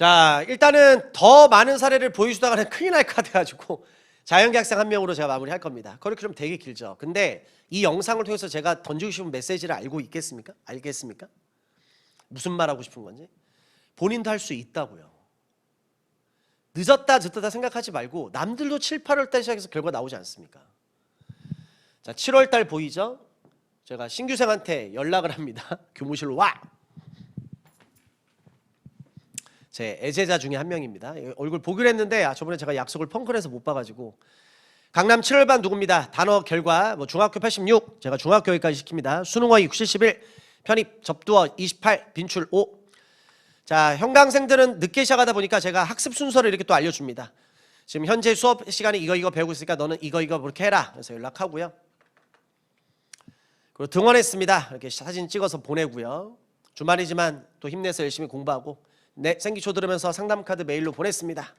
자, 일단은 더 많은 사례를 보여주다가는 큰일 날 것 같아가지고 자연계 학생 한 명으로 제가 마무리할 겁니다. 커리큘럼 되게 길죠. 근데 이 영상을 통해서 제가 던지고 싶은 메시지를 알고 있겠습니까? 알겠습니까? 무슨 말하고 싶은 건지 본인도 할 수 있다고요. 늦었다 늦었다 생각하지 말고 남들도 7, 8월 달 시작해서 결과 나오지 않습니까? 자, 7월 달 보이죠? 제가 신규생한테 연락을 합니다. 교무실로 와! 제 애제자 중에 한 명입니다. 얼굴 보기로 했는데 저번에 제가 약속을 펑크해서 못 봐가지고 강남 7월반 누구입니다. 단어 결과 중학교 86 제가 중학교 여기까지 시킵니다. 수능어 71 편입 접두어 28 빈출 5. 자, 현강생들은 늦게 시작하다 보니까 제가 학습 순서를 이렇게 또 알려줍니다. 지금 현재 수업 시간에 이거 배우고 있으니까 너는 이거 그렇게 해라. 그래서 연락하고요. 그리고 등원했습니다. 이렇게 사진 찍어서 보내고요. 주말이지만 또 힘내서 열심히 공부하고 네, 생기초 들으면서 상담카드 메일로 보냈습니다.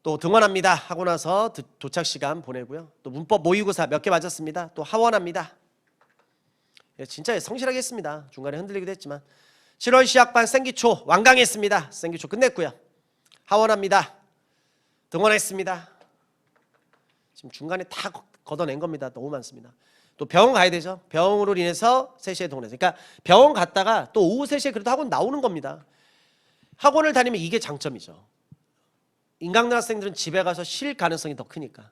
또 등원합니다. 하고 나서 도착 시간 보내고요. 또 문법 모의고사 몇 개 맞았습니다. 또 하원합니다. 진짜 성실하게 했습니다. 중간에 흔들리기도 했지만 7월 시학반 생기초 완강했습니다. 생기초 끝냈고요. 하원합니다. 등원했습니다. 지금 중간에 다 걷어낸 겁니다. 너무 많습니다. 또 병원 가야 되죠. 병원으로 인해서 3시에 동원해서. 그러니까 병원 갔다가 또 오후 3시에 그래도 학원 나오는 겁니다. 학원을 다니면 이게 장점이죠. 인강대 학생들은 집에 가서 쉴 가능성이 더 크니까.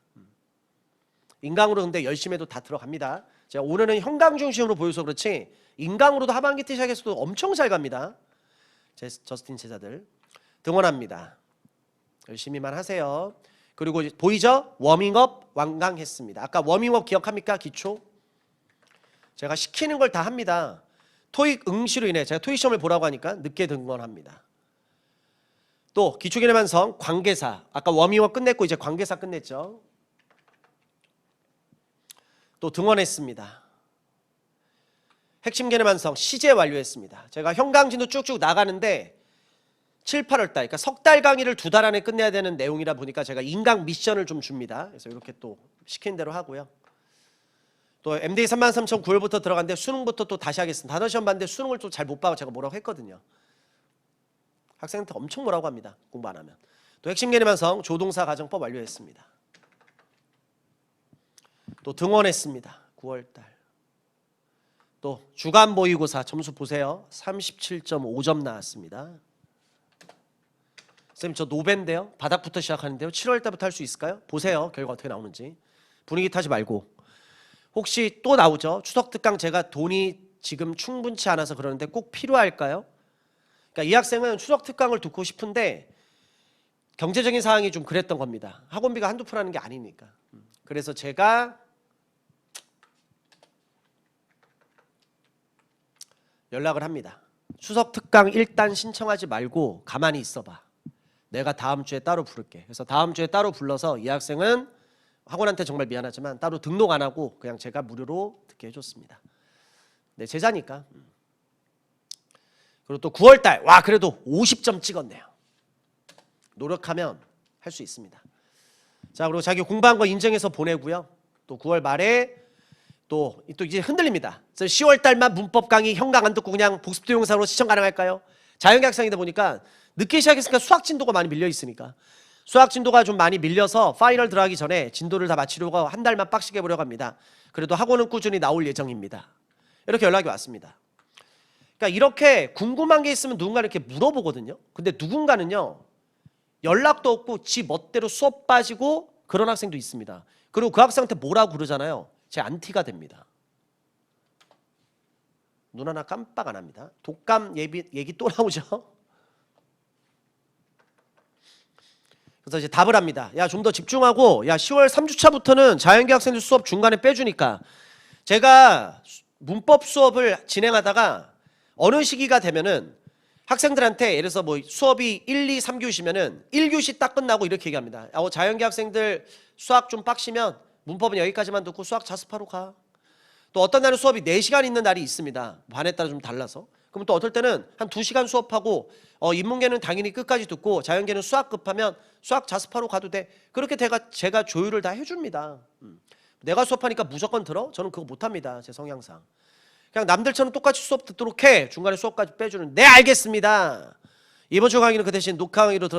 인강으로 근데 열심히 해도 다 들어갑니다. 제가 오늘은 현강 중심으로 보여서 그렇지 인강으로도 하반기 때 시작해서도 엄청 잘 갑니다. 저스틴 제자들 등원합니다. 열심히만 하세요. 그리고 보이죠? 워밍업 완강했습니다. 아까 워밍업 기억합니까? 기초. 제가 시키는 걸 다 합니다. 토익 응시로 인해 제가 토익 시험을 보라고 하니까 늦게 등원합니다. 또 기초개념 완성 관계사. 아까 워밍업 끝냈고 이제 관계사 끝냈죠. 또 등원했습니다. 핵심 개념 완성 시제 완료했습니다. 제가 현강진도 쭉쭉 나가는데 7, 8월 달, 그러니까 석 달 강의를 2달 안에 끝내야 되는 내용이라 보니까 제가 인강 미션을 좀 줍니다. 그래서 이렇게 또 시킨 대로 하고요. 또 MDA 33,9월부터 들어갔는데 수능부터 또 다시 하겠습니다. 단어 시험 봤는데 수능을 또 잘 못 봐서 제가 뭐라고 했거든요. 학생한테 엄청 뭐라고 합니다. 공부 안 하면. 또 핵심 개념 완성 조동사 가정법 완료했습니다. 또 등원했습니다. 9월 달. 또 주간 모의고사 점수 보세요. 37.5점 나왔습니다. 선생님 저 노벤데요. 바닥부터 시작하는데요. 7월 달부터 할 수 있을까요? 보세요. 결과 어떻게 나오는지. 분위기 타지 말고. 혹시 또 나오죠. 추석 특강 제가 돈이 지금 충분치 않아서 그러는데 꼭 필요할까요? 그러니까 이 학생은 추석 특강을 듣고 싶은데 경제적인 상황이 좀 그랬던 겁니다. 학원비가 한두 푼 하는 게 아니니까. 그래서 제가 연락을 합니다. 추석 특강 일단 신청하지 말고 가만히 있어봐. 내가 다음 주에 따로 부를게. 그래서 다음 주에 따로 불러서 이 학생은 학원한테 정말 미안하지만 따로 등록 안 하고 그냥 제가 무료로 듣게 해줬습니다. 네, 제자니까. 그리고 또 9월 달, 와 그래도 50점 찍었네요. 노력하면 할 수 있습니다. 자, 그리고 자기 공부한 거 인정해서 보내고요. 또 9월 말에 또 이제 흔들립니다. 10월 달만 문법 강의 현강 안 듣고 그냥 복습 동영상으로 시청 가능할까요? 자연계 학생이다 보니까 늦게 시작했으니까 수학 진도가 많이 밀려 있으니까 수학 진도가 좀 많이 밀려서 파이널 들어가기 전에 진도를 다 마치려고 한 달만 빡시게 해보려고 합니다. 그래도 학원은 꾸준히 나올 예정입니다. 이렇게 연락이 왔습니다. 그러니까 이렇게 궁금한 게 있으면 누군가 이렇게 물어보거든요. 근데 누군가는요 연락도 없고 지 멋대로 수업 빠지고 그런 학생도 있습니다. 그리고 그 학생한테 뭐라고 그러잖아요. 제 안티가 됩니다. 눈 하나 깜빡 안 합니다. 독감 얘기 또 나오죠. 그래서 이제 답을 합니다. 야, 좀 더 집중하고, 야, 10월 3주차부터는 자연계 학생들 수업 중간에 빼주니까 제가 문법 수업을 진행하다가 어느 시기가 되면은 학생들한테 예를 들어서 뭐 수업이 1, 2, 3교시면은 1교시 딱 끝나고 이렇게 얘기합니다. 자연계 학생들 수학 좀 빡시면 문법은 여기까지만 듣고 수학 자습하러 가. 또 어떤 날은 수업이 4시간 있는 날이 있습니다. 반에 따라 좀 달라서. 그럼 또 어떨 때는 한 2시간 수업하고 인문계는 당연히 끝까지 듣고 자연계는 수학 급하면 수학 자습하러 가도 돼. 그렇게 제가 조율을 다 해줍니다. 내가 수업하니까 무조건 들어? 저는 그거 못합니다. 제 성향상. 그냥 남들처럼 똑같이 수업 듣도록 해. 중간에 수업까지 빼주는. 네, 알겠습니다. 이번 주 강의는 그 대신 녹화 강의로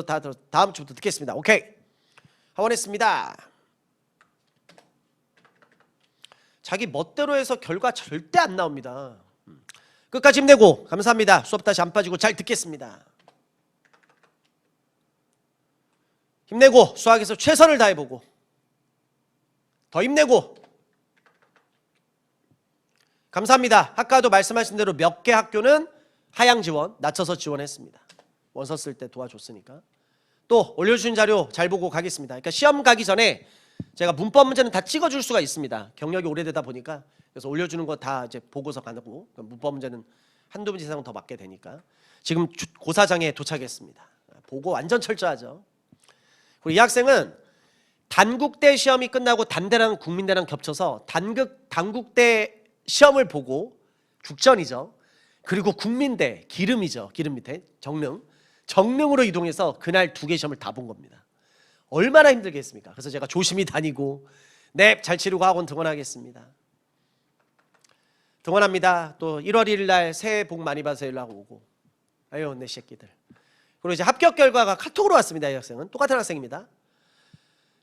다음 주부터 듣겠습니다. 오케이. 하원했습니다. 자기 멋대로 해서 결과 절대 안 나옵니다. 끝까지 힘내고 감사합니다. 수업 다시 안 빠지고 잘 듣겠습니다. 힘내고 수학에서 최선을 다해보고 더 힘내고 감사합니다. 아까도 말씀하신 대로 몇 개 학교는 하향 지원, 낮춰서 지원했습니다. 원서 쓸 때 도와줬으니까. 또 올려주신 자료 잘 보고 가겠습니다. 그러니까 시험 가기 전에 제가 문법 문제는 다 찍어줄 수가 있습니다. 경력이 오래되다 보니까. 그래서 올려주는 거 다 이제 보고서 가고 문법 문제는 한두 문제 이상 더 맞게 되니까. 지금 고사장에 도착했습니다. 보고 완전 철저하죠. 그리고 이 학생은 단국대 시험이 끝나고 단대랑 국민대랑 겹쳐서 단국대 시험을 보고 국전이죠. 그리고 국민대 기름이죠. 기름 밑에 정릉으로 이동해서 그날 2개 시험을 다 본 겁니다. 얼마나 힘들겠습니까? 그래서 제가 조심히 다니고 네, 잘 치르고 학원 등원하겠습니다. 등원합니다. 또 1월 1일 날 새해 복 많이 받으세요 연락 오고. 아유 내 새끼들. 그리고 이제 합격 결과가 카톡으로 왔습니다. 이 학생은 똑같은 학생입니다.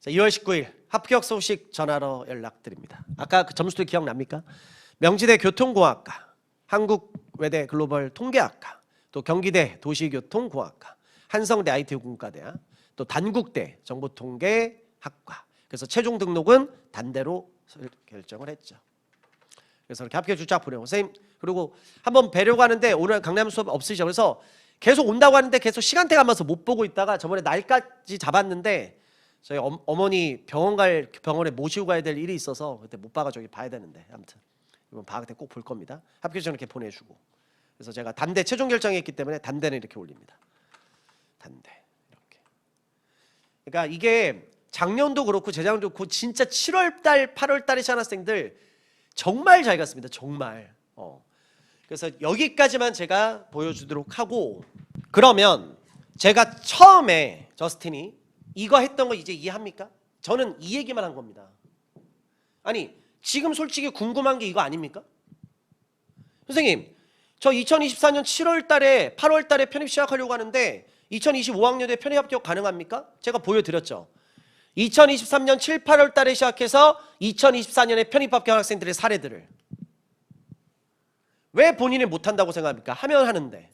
자, 2월 19일 합격 소식 전화로 연락드립니다. 아까 그 점수도 기억납니까? 명지대 교통공학과, 한국외대 글로벌 통계학과, 또 경기대 도시교통공학과, 한성대 IT공과대학, 또 단국대 정보통계학과. 그래서 최종 등록은 단대로 결정을 했죠. 그래서 이렇게 합격 줄쫙 보내고 선생님 그리고 한번 뵈려고 하는데 오늘 강남 수업 없으시죠? 그래서 계속 온다고 하는데 계속 시간대가 안 맞아서 못 보고 있다가 저번에 날까지 잡았는데 저희 어머니 병원에 모시고 가야 될 일이 있어서 그때 못 봐가지고 봐야 되는데 아무튼 이번 방학 때 꼭 볼 겁니다. 합격 전에 이렇게 보내주고. 그래서 제가 단대 최종 결정했기 때문에 단대는 이렇게 올립니다. 단대 이렇게. 그러니까 이게 작년도 그렇고 재작년도 그렇고 진짜 7월달 8월달에 시한 학생들 정말 잘 갔습니다. 정말. 그래서 여기까지만 제가 보여주도록 하고 그러면 제가 처음에 저스틴이 이거 했던 거 이제 이해합니까? 저는 이 얘기만 한 겁니다. 아니 지금 솔직히 궁금한 게 이거 아닙니까? 선생님 저 2024년 7월 달에 8월 달에 편입 시작하려고 하는데 2025학년에 편입 합격 가능합니까? 제가 보여드렸죠. 2023년 7, 8월 달에 시작해서 2024년에 편입 합격 학생들의 사례들을 왜 본인이 못한다고 생각합니까? 하면 하는데.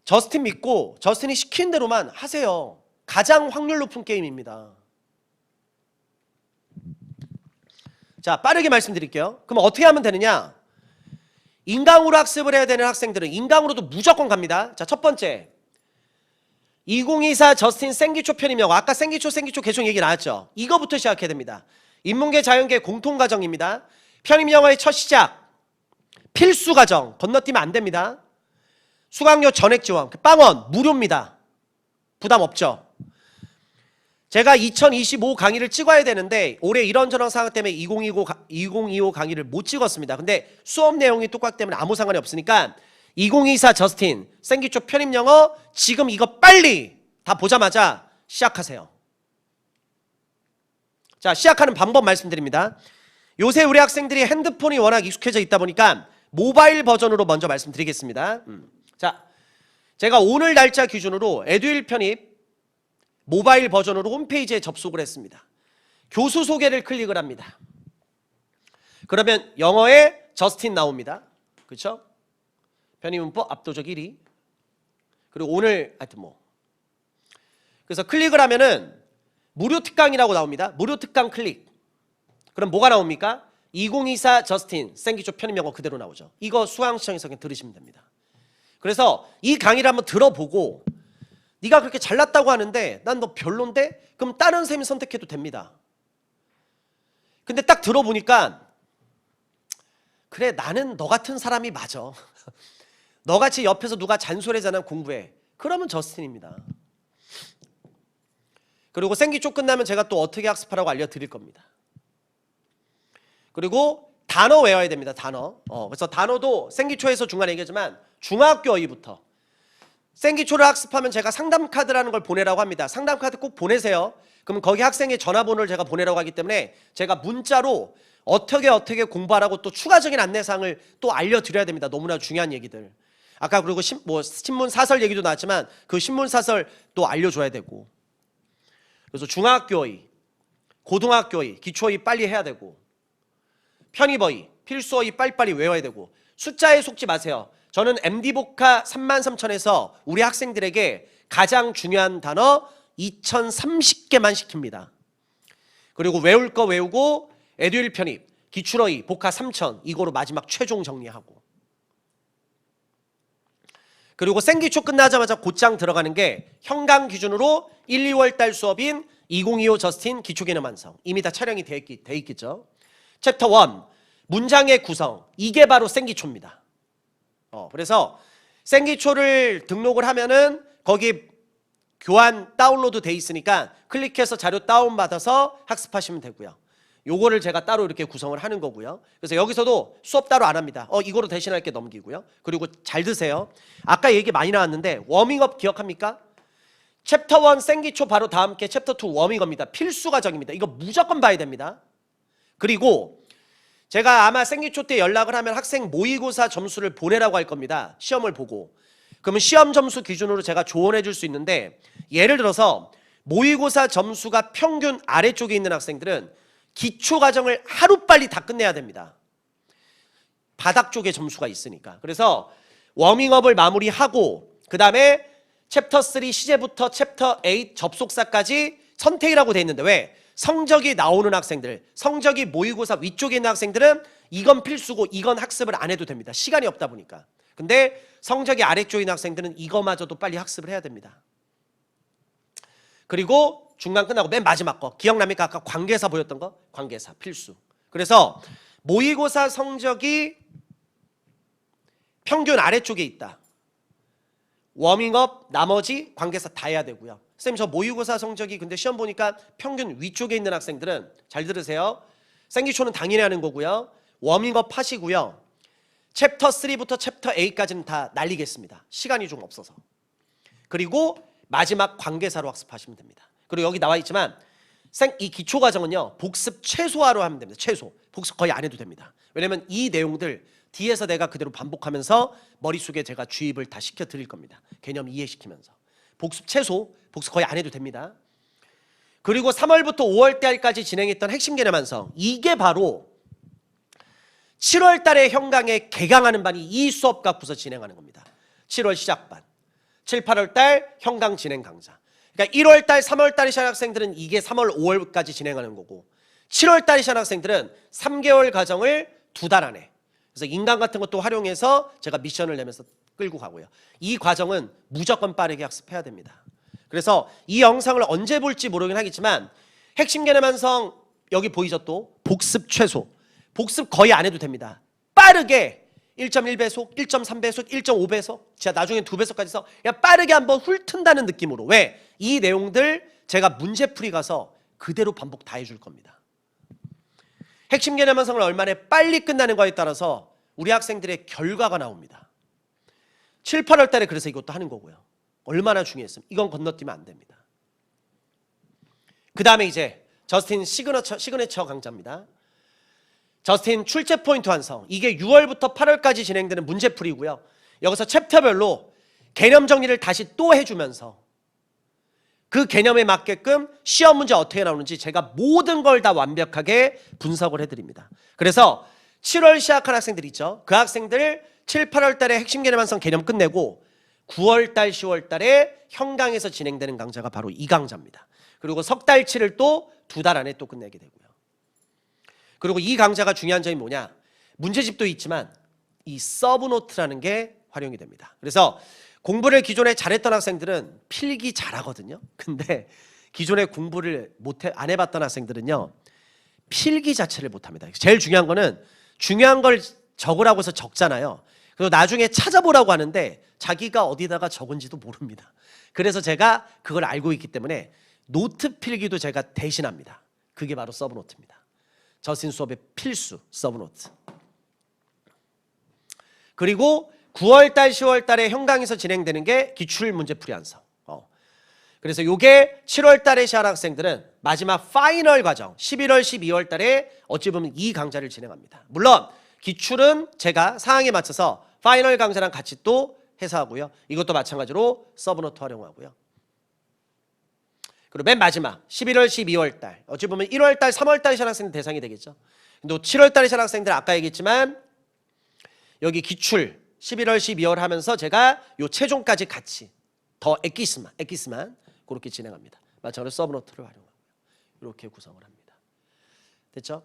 저스틴 믿고 저스틴이 시킨 대로만 하세요. 가장 확률 높은 게임입니다. 자, 빠르게 말씀드릴게요. 그럼 어떻게 하면 되느냐? 인강으로 학습을 해야 되는 학생들은 인강으로도 무조건 갑니다. 자, 첫 번째 2024 저스틴 생기초 편입영어. 아까 생기초 계속 얘기 나왔죠. 이거부터 시작해야 됩니다. 인문계 자연계 공통과정입니다. 편입영어의 첫 시작 필수 과정 건너뛰면 안 됩니다. 수강료 전액 지원 빵원 무료입니다. 부담 없죠. 제가 2025 강의를 찍어야 되는데 올해 이런저런 상황 때문에 2025 강의를 못 찍었습니다. 근데 수업 내용이 똑같기 때문에 아무 상관이 없으니까 2024 저스틴 생기초 편입영어 지금 이거 빨리 다 보자마자 시작하세요. 자, 시작하는 방법 말씀드립니다. 요새 우리 학생들이 핸드폰이 워낙 익숙해져 있다 보니까 모바일 버전으로 먼저 말씀드리겠습니다. 자, 제가 오늘 날짜 기준으로 에듀윌 편입 모바일 버전으로 홈페이지에 접속을 했습니다. 교수 소개를 클릭을 합니다. 그러면 영어에 저스틴 나옵니다. 그렇죠? 편입 문법 압도적 1위. 그리고 오늘 하여튼 그래서 클릭을 하면은 무료 특강이라고 나옵니다. 무료 특강 클릭. 그럼 뭐가 나옵니까? 2024 저스틴 생기초 편입 영어 그대로 나오죠. 이거 수강시청에서 그냥 들으시면 됩니다. 그래서 이 강의를 한번 들어보고 네가 그렇게 잘났다고 하는데 난 너 별론데? 그럼 다른 쌤이 선택해도 됩니다. 근데 딱 들어보니까 그래 나는 너 같은 사람이 맞아. 너같이 옆에서 누가 잔소리하잖아 공부해. 그러면 저스틴입니다. 그리고 생기초 끝나면 제가 또 어떻게 학습하라고 알려드릴 겁니다. 그리고 단어 외워야 됩니다. 단어. 그래서 단어도 생기초에서 중간에 얘기하지만 중학교 어휘부터 생기초를 학습하면 제가 상담카드라는 걸 보내라고 합니다. 상담카드 꼭 보내세요. 그러면 거기 학생의 전화번호를 제가 보내라고 하기 때문에 제가 문자로 어떻게 공부하라고 또 추가적인 안내사항을 또 알려드려야 됩니다. 너무나 중요한 얘기들. 아까 그리고 신문 사설 얘기도 나왔지만 그 신문 사설 또 알려줘야 되고, 그래서 중학교의, 고등학교의 기초의 빨리 해야 되고, 편입어의, 필수어의 빨리빨리 외워야 되고, 숫자에 속지 마세요. 저는 MD복화 33,000에서 우리 학생들에게 가장 중요한 단어 2030개만 시킵니다. 그리고 외울 거 외우고 에듀윌 편입, 기출어의, 복화 3,000 이거로 마지막 최종 정리하고, 그리고 생기초 끝나자마자 곧장 들어가는 게 현강 기준으로 1, 2월 달 수업인 2025 저스틴 기초개념 완성. 이미 다 촬영이 돼 있겠죠. 챕터 1 문장의 구성, 이게 바로 생기초입니다. 그래서 생기초를 등록을 하면은 거기 교환 다운로드 돼 있으니까 클릭해서 자료 다운받아서 학습하시면 되고요. 요거를 제가 따로 이렇게 구성을 하는 거고요. 그래서 여기서도 수업 따로 안 합니다. 이거로 대신할게 넘기고요. 그리고 잘 드세요. 아까 얘기 많이 나왔는데 워밍업 기억합니까? 챕터 1 생기초 바로 다음 게 챕터 2 워밍업입니다. 필수 과정입니다. 이거 무조건 봐야 됩니다. 그리고 제가 아마 생기초 때 연락을 하면 학생 모의고사 점수를 보내라고 할 겁니다. 시험을 보고. 그러면 시험 점수 기준으로 제가 조언해 줄 수 있는데, 예를 들어서 모의고사 점수가 평균 아래쪽에 있는 학생들은 기초 과정을 하루빨리 다 끝내야 됩니다. 바닥 쪽에 점수가 있으니까. 그래서 워밍업을 마무리하고 그 다음에 챕터 3 시제부터 챕터 8 접속사까지 선택이라고 돼 있는데, 왜? 성적이 나오는 학생들, 성적이 모의고사 위쪽에 있는 학생들은 이건 필수고 이건 학습을 안 해도 됩니다. 시간이 없다 보니까. 근데 성적이 아래쪽에 있는 학생들은 이거마저도 빨리 학습을 해야 됩니다. 그리고 중간 끝나고 맨 마지막 거 기억납니까? 아까 관계사 보였던 거? 관계사 필수. 그래서 모의고사 성적이 평균 아래쪽에 있다. 워밍업 나머지 관계사 다 해야 되고요. 선생님 저 모의고사 성적이 근데 시험 보니까 평균 위쪽에 있는 학생들은 잘 들으세요. 생기초는 당연히 하는 거고요. 워밍업 하시고요. 챕터 3부터 챕터 8까지는 다 날리겠습니다. 시간이 좀 없어서. 그리고 마지막 관계사로 학습하시면 됩니다. 그리고 여기 나와 있지만 이 기초 과정은요 복습 최소화로 하면 됩니다. 최소. 복습 거의 안 해도 됩니다. 왜냐면 이 내용들 뒤에서 내가 그대로 반복하면서 머릿속에 제가 주입을 다 시켜 드릴 겁니다. 개념 이해시키면서. 복습 최소, 복습 거의 안 해도 됩니다. 그리고 3월부터 5월 달까지 진행했던 핵심 개념 완성. 이게 바로 7월 달에 현강에 개강하는 반이 이 수업 갖고서 진행하는 겁니다. 7월 시작반. 7, 8월 달 현강 진행 강좌. 그러니까 1월 달, 3월 달에 시작한 학생들은 이게 3월, 5월까지 진행하는 거고, 7월 달에 시작한 학생들은 3개월 과정을 2달 안에. 그래서 인강 같은 것도 활용해서 제가 미션을 내면서 끌고 가고요. 이 과정은 무조건 빠르게 학습해야 됩니다. 그래서 이 영상을 언제 볼지 모르긴 하겠지만 핵심 개념 완성 여기 보이죠? 또 복습 최소. 복습 거의 안 해도 됩니다. 빠르게 1.1배속, 1.3배속, 1.5배속, 제가 나중에 2배속까지 써 그냥 빠르게 한번 훑은다는 느낌으로. 왜? 이 내용들 제가 문제풀이 가서 그대로 반복 다 해줄 겁니다. 핵심 개념 완성을 얼마나 빨리 끝나는 거에 따라서 우리 학생들의 결과가 나옵니다. 7, 8월 달에 그래서 이것도 하는 거고요. 얼마나 중요했으면 이건 건너뛰면 안 됩니다. 그 다음에 이제 저스틴 시그네처 강좌입니다. 저스틴 출제 포인트 완성. 이게 6월부터 8월까지 진행되는 문제풀이고요. 여기서 챕터별로 개념 정리를 다시 또 해주면서 그 개념에 맞게끔 시험 문제 어떻게 나오는지 제가 모든 걸 다 완벽하게 분석을 해드립니다. 그래서 7월 시작한 학생들 있죠. 그 학생들 7, 8월 달에 핵심 개념 완성 개념 끝내고 9월 달, 10월 달에 현강에서 진행되는 강좌가 바로 이 강좌입니다. 그리고 석 달치를 또 2달 안에 또 끝내게 되고요. 그리고 이 강좌가 중요한 점이 뭐냐? 문제집도 있지만 이 서브노트라는 게 활용이 됩니다. 그래서 공부를 기존에 잘했던 학생들은 필기 잘하거든요. 근데 기존에 공부를 안 해봤던 학생들은요 필기 자체를 못합니다. 제일 중요한 거는 중요한 걸 적으라고 해서 적잖아요. 그리고 나중에 찾아보라고 하는데 자기가 어디다가 적은지도 모릅니다. 그래서 제가 그걸 알고 있기 때문에 노트 필기도 제가 대신합니다. 그게 바로 서브노트입니다. 저스틴 수업의 필수 서브노트. 그리고 9월달, 10월달에 현강에서 진행되는 게 기출 문제풀이 완성. 그래서 요게 7월달에 시작한 학생들은 마지막 파이널 과정 11월, 12월달에 어찌 보면 이 강좌를 진행합니다. 물론 기출은 제가 상황에 맞춰서 파이널 강좌랑 같이 또 해서 하고요. 이것도 마찬가지로 서브노트 활용하고요. 그리고 맨 마지막 11월, 12월 달. 어찌 보면 1월 달, 3월 달에 시작한 학생들 대상이 되겠죠. 근데 7월 달에 시작한 학생들 아까 얘기했지만 여기 기출 11월, 12월 하면서 제가 요 최종까지 같이 더 엑기스만 그렇게 진행합니다. 마찬가지로 서브노트를 활용하고요. 이렇게 구성을 합니다. 됐죠?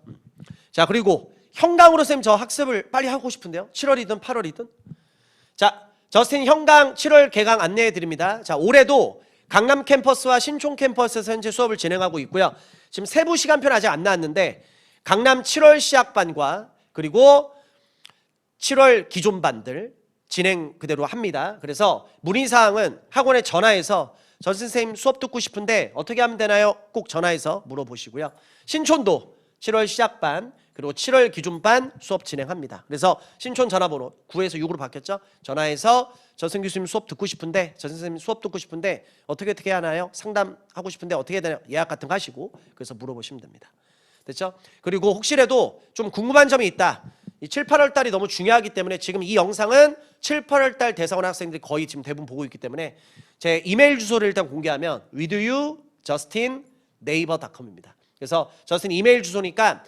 자, 그리고 형강으로 쌤 저 학습을 빨리 하고 싶은데요. 7월이든 8월이든. 자, 저스틴 형강 7월 개강 안내해 드립니다. 자, 올해도 강남 캠퍼스와 신촌 캠퍼스에서 현재 수업을 진행하고 있고요. 지금 세부 시간표는 아직 안 나왔는데 강남 7월 시작반과 그리고 7월 기존반들 진행 그대로 합니다. 그래서 문의사항은 학원에 전화해서 전 선생님 수업 듣고 싶은데 어떻게 하면 되나요? 꼭 전화해서 물어보시고요. 신촌도 7월 시작반 그리고 7월 기존반 수업 진행합니다. 그래서 신촌 전화번호 9에서 6으로 바뀌었죠. 전화해서 전선 교수님 수업 듣고 싶은데 전 선생님 수업 듣고 싶은데 어떻게 하나요? 상담하고 싶은데 어떻게 해야 되나요? 예약 같은 거 하시고 그래서 물어보시면 됩니다. 됐죠? 그리고 혹시라도 좀 궁금한 점이 있다. 이 7, 8월 달이 너무 중요하기 때문에 지금 이 영상은 7, 8월 달 대사관 학생들이 거의 지금 대부분 보고 있기 때문에 제 이메일 주소를 일단 공개하면 widyou.justinnaver.com입니다. 그래서 저스틴 이메일 주소니까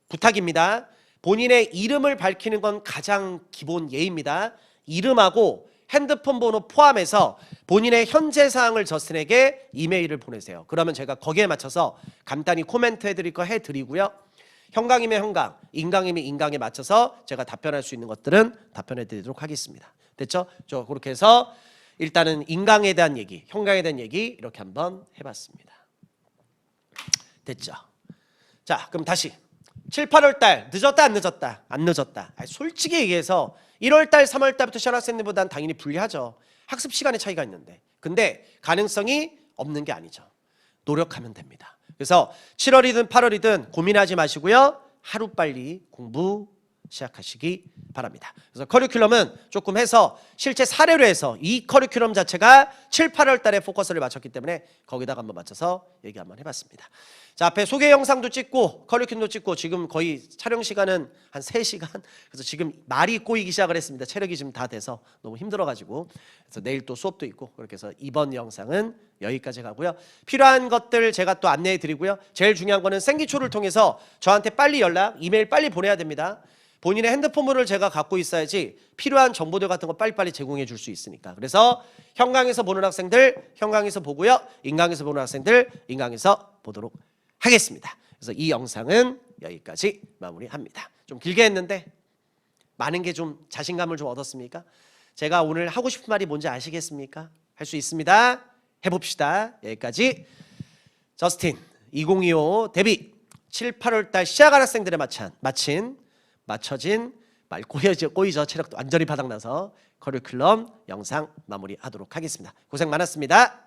부탁입니다. 본인의 이름을 밝히는 건 가장 기본 예입니다. 이름하고 핸드폰 번호 포함해서 본인의 현재 사항을 저스틴에게 이메일을 보내세요. 그러면 제가 거기에 맞춰서 간단히 코멘트 해드릴 거 해드리고요. 형강이면 형강, 인강이면 인강에 맞춰서 제가 답변할 수 있는 것들은 답변해 드리도록 하겠습니다. 됐죠? 저 그렇게 해서 일단은 인강에 대한 얘기, 형강에 대한 얘기 이렇게 한번 해봤습니다. 됐죠? 자, 그럼 다시 7, 8월 달 늦었다 안 늦었다? 안 늦었다. 솔직히 얘기해서 1월 달, 3월 달부터 시작한 학생들보다는 당연히 불리하죠. 학습 시간의 차이가 있는데. 근데 가능성이 없는 게 아니죠. 노력하면 됩니다. 그래서 7월이든 8월이든 고민하지 마시고요. 하루빨리 공부 시작하시기 바랍니다. 그래서 커리큘럼은 조금 해서 실제 사례로 해서 이 커리큘럼 자체가 7, 8월 달에 포커스를 맞췄기 때문에 거기다가 한번 맞춰서 얘기 한번 해봤습니다. 자, 앞에 소개 영상도 찍고 커리큘럼도 찍고 지금 거의 촬영 시간은 한 3시간. 그래서 지금 말이 꼬이기 시작을 했습니다. 체력이 지금 다 돼서 너무 힘들어가지고. 그래서 내일 또 수업도 있고 그렇게 해서 이번 영상은 여기까지 가고요. 필요한 것들 제가 또 안내해 드리고요. 제일 중요한 거는 생기초를 통해서 저한테 빨리 연락, 이메일 빨리 보내야 됩니다. 본인의 핸드폰 번호를 제가 갖고 있어야지 필요한 정보들 같은 거 빨리빨리 제공해 줄 수 있으니까. 그래서 형강에서 보는 학생들 형강에서 보고요. 인강에서 보는 학생들 인강에서 보도록 하겠습니다. 그래서 이 영상은 여기까지 마무리합니다. 좀 길게 했는데 많은 게 좀 자신감을 좀 얻었습니까? 제가 오늘 하고 싶은 말이 뭔지 아시겠습니까? 할 수 있습니다. 해봅시다. 여기까지 저스틴 2025 데뷔 7, 8월 달 시작한 학생들에 맞춰진 말 꼬이죠. 체력도 완전히 바닥나서 커리큘럼 영상 마무리하도록 하겠습니다. 고생 많았습니다.